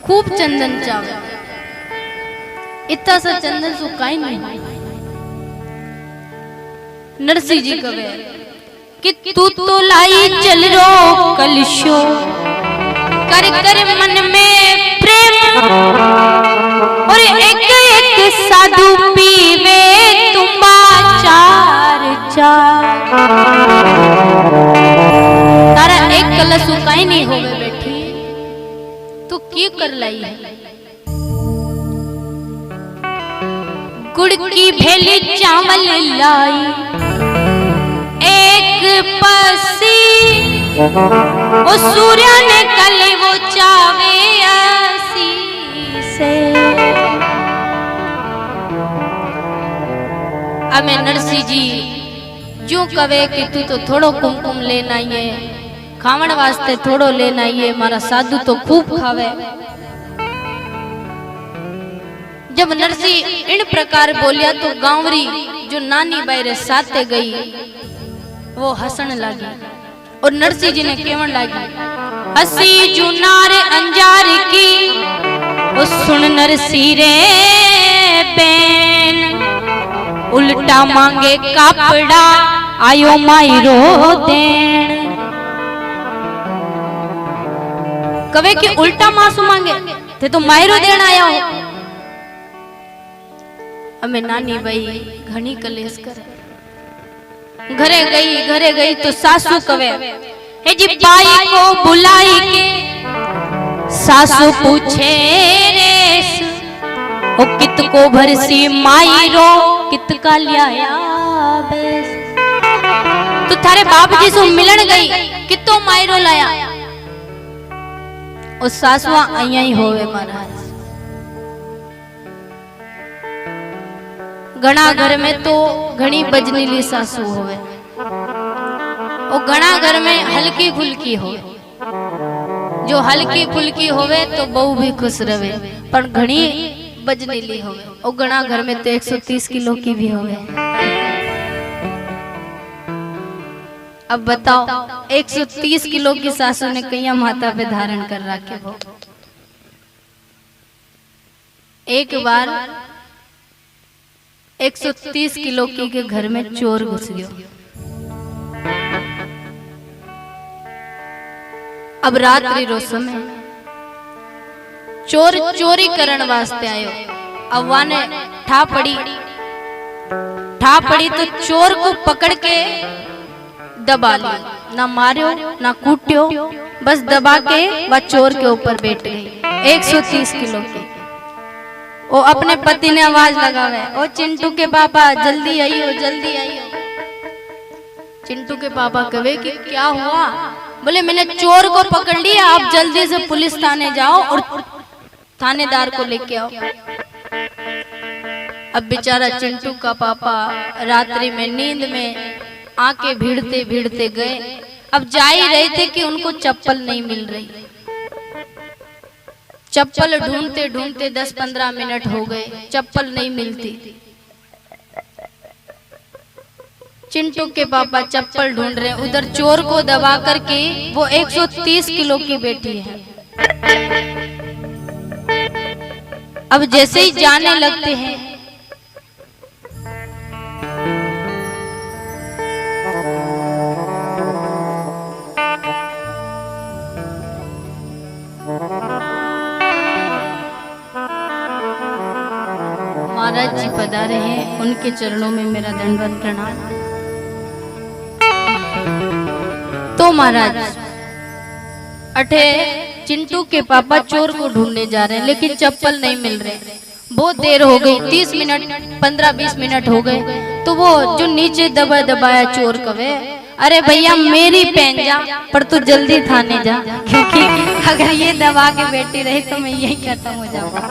खूब चंदन चावे, इतना सा चंदन सु काई नहीं। नरसिंह जी कवे कि तू तो लाई चल रो कलशो, कर कर मन में प्रेम, और एक एक साधु पीवे तुम्बा चार चार। तारा एक कलश काई नहीं होवे बैठी, तू क्यों कर लाई है? गुड़ की भेली चावल लाई एक पसी, वो सूर्य ने कल वो चावे आसी से। अमे नरसिंह जी जो कवे कि तू तो थोड़ो कुमकुम लेना ये, खावण वास्ते थोड़ो लेना ये, मारा साधु तो खूब खावे। जब नरसिंह इन प्रकार बोलिया तो गांवरी जो नानी बायरे साथे गई वो हसन लगी, और नरसिंह जी ने केवन लगी, हसी जुनार अंजार की वो सुन नरसिंह रे बैन, उल्टा मांगे कापड़ा आयो मायरो देन। कवे कि उल्टा मासू मांगे थे तो मायरो देन आया हो। अमे नानी भाई घनी कलेश करे, घरे गई तो सासू कवे हे जी बाई को बुलाई के, सासू पूछे रेस ओ कित को भरसी मायरो कित का लिया बेस। तो थारे बाप जी से मिलन गई कितो मायरो लाया, और सासुआ अइया ही होवे महाराज। घना घर में तो घनी बजनीली सासू होवे, और घना घर में हल्की फुल्की होवे। जो हल्की फुल्की होवे तो बहू भी खुश रहे, पर घनी बजनीली होवे। और घना घर में तो 130 किलो की भी होवे। अब बताओ 130 किलो की सासू ने कैया माथा पे धारण कर रखे वो। एक बार 130 किलो की के घर में चोर घुस गयो। अब रात्रि रो समय चोर चोरी करण वास्ते आयो। अब वाने ठा पड़ी तो चोर को पकड़ के दबा लिया, ना मारियो ना कूटियो, बस दबा के वह चोर के ऊपर बैठ गई। 130 किलो की। वो अपने पति ने आवाज लगावे, ओ चिंटू के पापा जल्दी आइयो जल्दी आइयो। चिंटू के पापा कहे कि क्या हुआ? बोले मैंने चोर को पकड़ लिया, आप जल्दी से पुलिस थाने जाओ और थानेदार को लेके आओ। अब बेचारा चिंटू का पापा रात्रि में नींद में आके भीड़ते भीड़ते गए। अब जा ही रहे थे कि उनको चप्पल नहीं मिल रही। चप्पल ढूंढते ढूंढते 10-15 मिनट हो गए, चप्पल नहीं मिलती। चिंटू के पापा चप्पल ढूंढ रहे, उधर चोर को दबा करके वो 130 किलो की बेटी है। अब जैसे ही जाने लगते हैं महाराज जी पधारे हैं, उनके चरणों में मेरा दंडवत प्रणाम। तो महाराज अठे चिंटू के पापा चोर को ढूंढने जा रहे हैं, लेकिन चप्पल नहीं मिल रहे। बहुत देर हो गई, 30 मिनट 15-20 मिनट हो गए। तो वो जो नीचे दबाया चोर कवे, अरे भैया मेरी पहन जा, पर तू जल्दी थाने जा, क्योंकि अगर ये दबा के बैठी रही तो मैं यही खत्म हो जाऊंगा।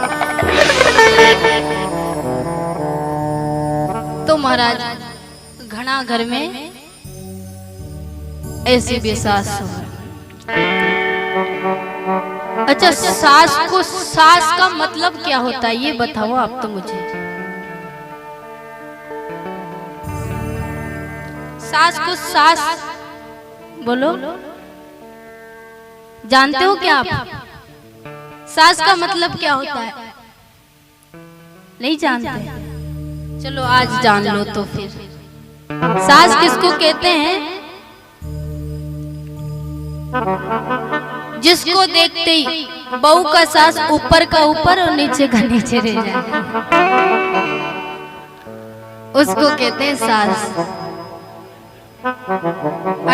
तो महाराज घना घर में ऐसी भी सास हो। अच्छा, सास का मतलब क्या होता है ये बताओ आप तो मुझे। सास बोलो, जानते हो क्या आप? सास का मतलब क्या होता है? नहीं जानते? चलो आज जान लो तो फिर। सास किसको कहते हैं? जिसको देखते ही बहू का सास ऊपर का ऊपर और नीचे का नीचे रह जाए, उसको कहते हैं सास।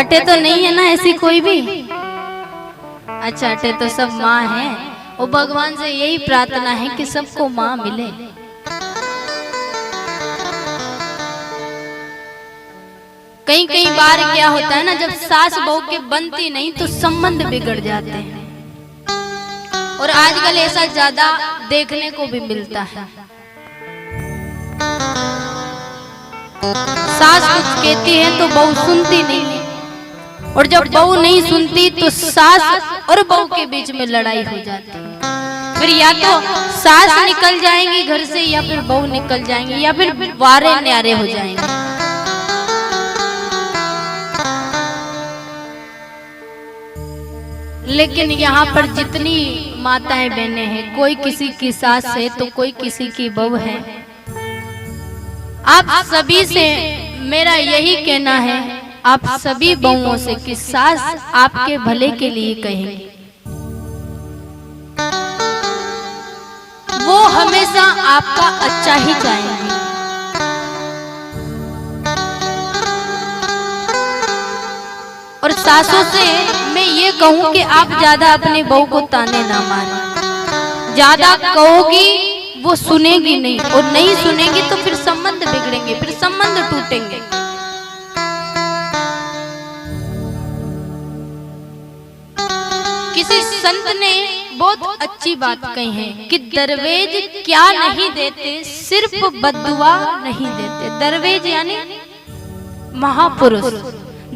अटे तो नहीं है ना ऐसी कोई भी? अच्छा, अटे तो सब माँ है। वो भगवान से यही प्रार्थना है कि सबको माँ मिले। कई कई बार क्या होता है ना, जब सास बहू के बनती नहीं तो संबंध बिगड़ जाते हैं, और आजकल ऐसा ज्यादा देखने को भी मिलता है। सास कुछ कहती है तो बहू सुनती नहीं, और जब बहू नहीं सुनती तो सास और बहू के बीच में लड़ाई हो जाती है। फिर या तो सास निकल जाएंगी घर से, या फिर बहू निकल जाएंगी, या फिर वारे न्यारे हो जाएंगे। लेकिन यहाँ पर जितनी माताएं बहनें हैं, कोई किसी की सास है तो कोई किसी की बहू है। आप सभी से मेरा यही कहना है, आप सभी बहुओं से, कि सास आपके भले के लिए कहेंगे। वो हमेशा आपका अच्छा ही चाहेंगे। और सासों से मैं ये कहूं कि आप ज्यादा अपने बहू को ताने ना मारें। ज्यादा कहोगी वो सुनेगी नहीं, और नहीं सुनेगी तो फिर संबंध बिगड़ेंगे, फिर संबंध टूटेंगे। किसी संत ने बहुत अच्छी बात कही है कि दरवेज क्या नहीं देते, सिर्फ बद्दुआ नहीं देते। दरवेज यानी महापुरुष।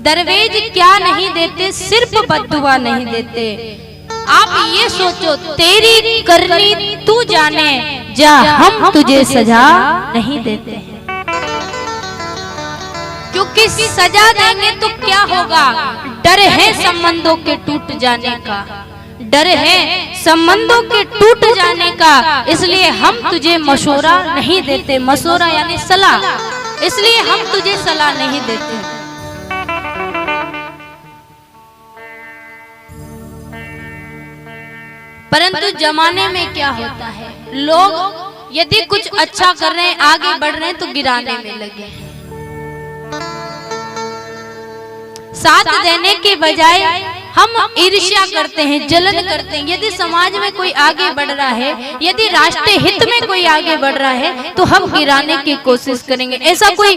दरवेज क्या नहीं देते, सिर्फ बद्दुआ नहीं देते। आप ये सोचो, तेरी करनी तू जाने, जा हम तुझे सजा नहीं देते हैं। क्योंकि सजा देंगे तो क्या होगा? डर है संबंधों के टूट जाने का, डर है संबंधों के टूट जाने का। इसलिए हम तुझे मशवरा नहीं देते। मशवरा यानी सलाह, इसलिए हम तुझे सलाह नहीं देते। परंतु जमाने में क्या होता है, लोग यदि कुछ अच्छा कर रहे हैं, आगे बढ़ रहे हैं, तो गिराने में लगे। साथ देने के बजाय हम ईर्ष्या करते हैं, जलन करते हैं। यदि समाज में कोई आगे बढ़ रहा है, यदि राष्ट्रीय हित में कोई आगे बढ़ रहा है, तो हम गिराने की कोशिश करेंगे। ऐसा कोई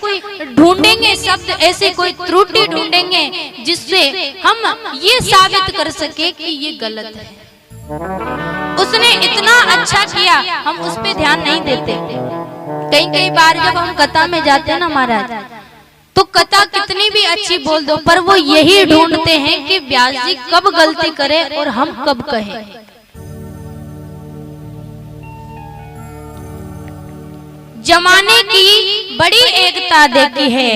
ढूंढेंगे शब्द, ऐसे कोई त्रुटि ढूंढेंगे जिससे हम ये साबित कर सके कि ये गलत है। उसने इतना अच्छा किया, हम उस पे ध्यान नहीं देते। कई बार जब हम कथा में जाते हैं ना महाराज, तो कथा कितनी भी अच्छी बोल दो, पर वो यही ढूंढते हैं कि व्यास जी कब गलती करे और हम कब कहें। जमाने की बड़ी एकता देखी है,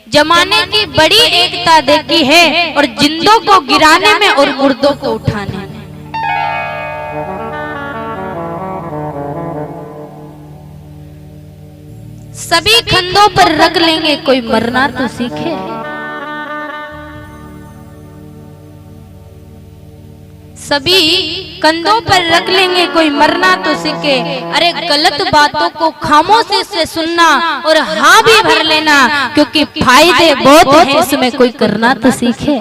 जमाने की बड़ी एकता देखी है, और जिंदों को गिराने में और मुर्दों को उठाने में। सभी खंडों पर रख लेंगे, कोई मरना तो सीखे। सभी कंधों पर रख लेंगे, कोई मरना तो सीखे। अरे गलत बातों को खामोशी से सुनना और हाँ भी भर लेना, क्योंकि फायदे बहुत हैं इसमें, कोई करना तो सीखे।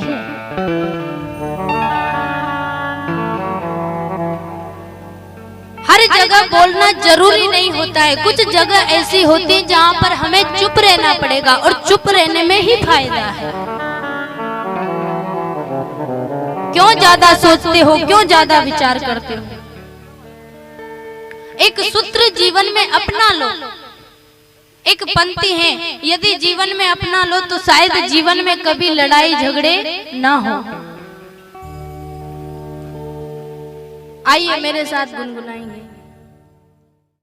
हर जगह बोलना जरूरी नहीं होता है। कुछ जगह ऐसी होती है जहाँ पर हमें चुप रहना पड़ेगा, और चुप रहने में ही फायदा है। क्यों ज्यादा सोचते हो, क्यों ज्यादा विचार करते हो? एक सूत्र जीवन में अपना लो, एक पंक्ति है, यदि जीवन में अपना लो तो शायद जीवन में कभी लड़ाई झगड़े ना हो। आइए मेरे साथ गुनगुनाएंगे।